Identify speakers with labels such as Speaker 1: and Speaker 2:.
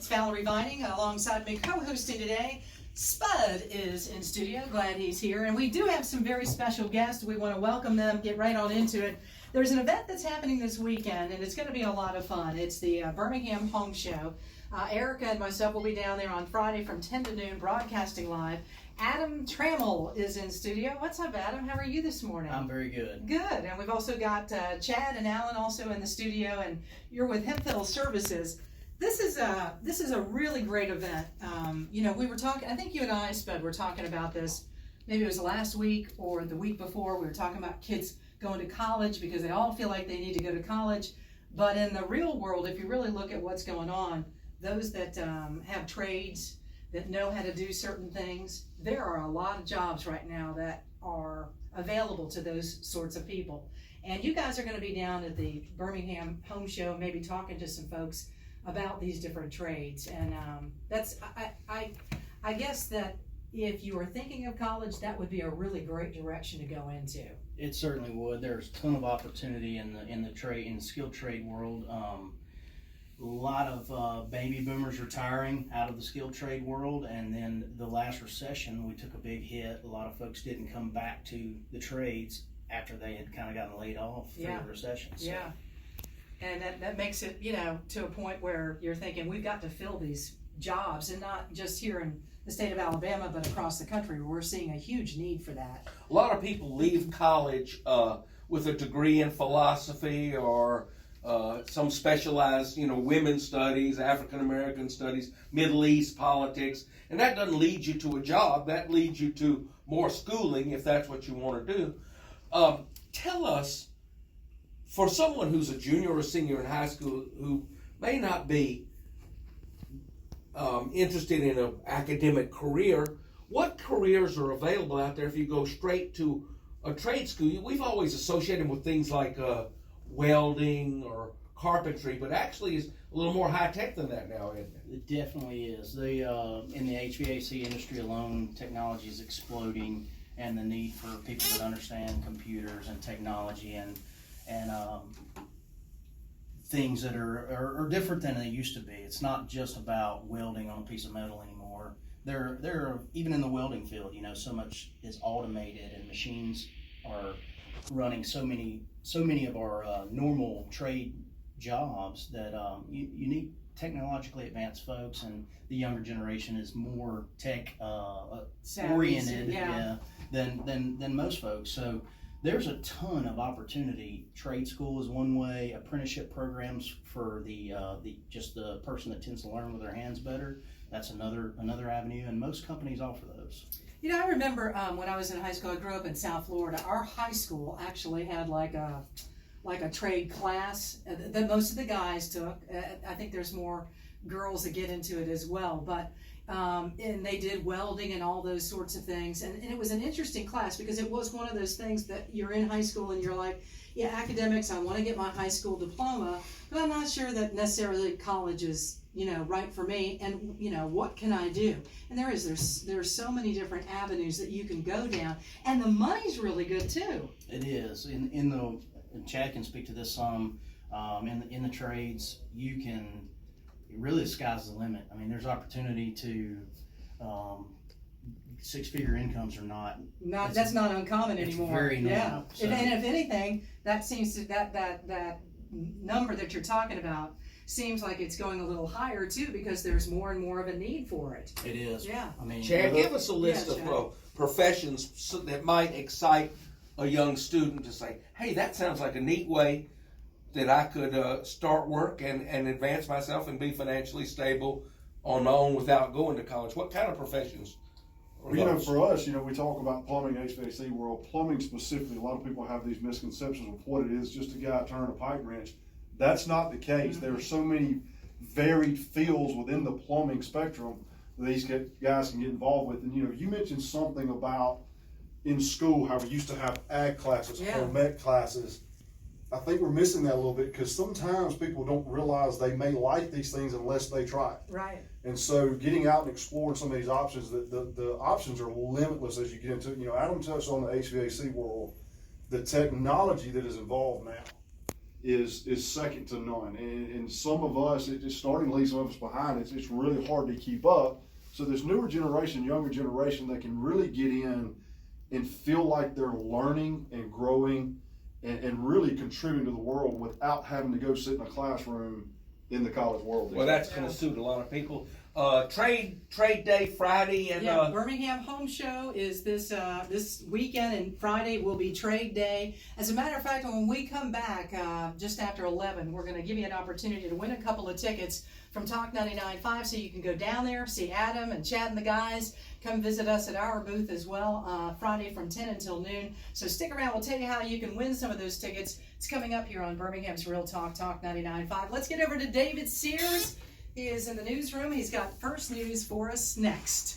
Speaker 1: It's Val Vining alongside me co-hosting today. Spud is in studio. Glad he's here. And we do have some very special guests. We want to welcome them, get right on into it. There's an event that's happening this weekend, and it's going to be a lot of fun. It's the Birmingham Home Show. Erica and myself will be down there on Friday from 10 to noon, broadcasting live. Adam Trammell is in studio. What's up, Adam? How are you this morning?
Speaker 2: I'm very good.
Speaker 1: Good. And we've also got Chad and Alan also in the studio, and you're with Hemphill Services. This is a really great event. We were talking, I think you and I, Spud, were talking about this, maybe it was last week or the week before. We were talking about kids going to college because they all feel like they need to go to college. But in the real world, if you really look at what's going on, those that have trades, that know how to do certain things, there are a lot of jobs right now that are available to those sorts of people. And you guys are going to be down at the Birmingham Home Show, maybe talking to some folks about these different trades. And I guess that if you are thinking of college, that would be a really great direction to go into.
Speaker 2: It certainly would. There's a ton of opportunity in the skilled trade world. A lot of baby boomers retiring out of the skilled trade world, and then the last recession, we took a big hit. A lot of folks didn't come back to the trades after they had kind of gotten laid off through the recession. So.
Speaker 1: Yeah. And that makes it, to a point where you're thinking we've got to fill these jobs, and not just here in the state of Alabama, but across the country. We're seeing a huge need for that.
Speaker 3: A lot of people leave college with a degree in philosophy or some specialized, women's studies, African American studies, Middle East politics, and that doesn't lead you to a job. That leads you to more schooling if that's what you want to do. Tell us, for someone who's a junior or senior in high school who may not be interested in an academic career, what careers are available out there if you go straight to a trade school? We've always associated with things like welding or carpentry, but actually is a little more high-tech than that now, isn't it?
Speaker 2: It definitely is. In the HVAC industry alone, technology is exploding, and the need for people that understand computers and technology and things that are different than they used to be. It's not just about welding on a piece of metal anymore. There are, even in the welding field, so much is automated, and machines are running so many of our normal trade jobs that you need technologically advanced folks, and the younger generation is more tech oriented than most folks. So there's a ton of opportunity. Trade school is one way. Apprenticeship programs for the person that tends to learn with their hands better. That's another avenue, and most companies offer those.
Speaker 1: I remember when I was in high school, I grew up in South Florida. Our high school actually had like a trade class that most of the guys took. I think there's more girls that get into it as well, but and they did welding and all those sorts of things. And it was an interesting class because it was one of those things that you're in high school and you're like, yeah, academics, I want to get my high school diploma, but I'm not sure that necessarily college is right for me, and what can I do? And there's so many different avenues that you can go down, and the money's really good too.
Speaker 2: It is. And Chad can speak to this some. In the trades, you can really, the sky's the limit. I mean, there's opportunity to six-figure incomes are not.
Speaker 1: That's not uncommon anymore.
Speaker 2: It's very normal.
Speaker 1: Yeah.
Speaker 2: So.
Speaker 1: And if anything, that seems to that number that you're talking about seems like it's going a little higher too, because there's more and more of a need for it.
Speaker 2: It is.
Speaker 1: Yeah.
Speaker 2: I mean,
Speaker 3: Chad, give us a list of professions that might excite a young student to say, hey, that sounds like a neat way that I could start work and advance myself and be financially stable on my own without going to college. What kind of professions?
Speaker 4: Well, for us, we talk about plumbing, HVAC world. Plumbing specifically, a lot of people have these misconceptions of what it is, just a guy turning a pipe wrench. That's not the case. There are so many varied fields within the plumbing spectrum that these guys can get involved with. And you mentioned something about in school how we used to have ag classes, home ec classes. I think we're missing that a little bit because sometimes people don't realize they may like these things unless they try it.
Speaker 1: Right.
Speaker 4: And so getting out and exploring some of these options, the options are limitless as you get into it. Adam touched on the HVAC world. The technology that is involved now is second to none. And some of us, it's starting to leave some of us behind. It's really hard to keep up. So this newer generation, younger generation, that can really get in and feel like they're learning and growing and really contributing to the world without having to go sit in a classroom in the college world.
Speaker 3: Well, that's going to suit a lot of people. Trade Day Friday and
Speaker 1: Yeah, Birmingham Home Show is this weekend, and Friday will be Trade Day. As a matter of fact, when we come back just after 11, we're going to give you an opportunity to win a couple of tickets from Talk 99.5, so you can go down there, see Adam and Chad and the guys. Come visit us at our booth as well, Friday from 10 until noon. So stick around. We'll tell you how you can win some of those tickets. It's coming up here on Birmingham's Real Talk, Talk 99.5. Let's get over to David Sears. He is in the newsroom. He's got first news for us next.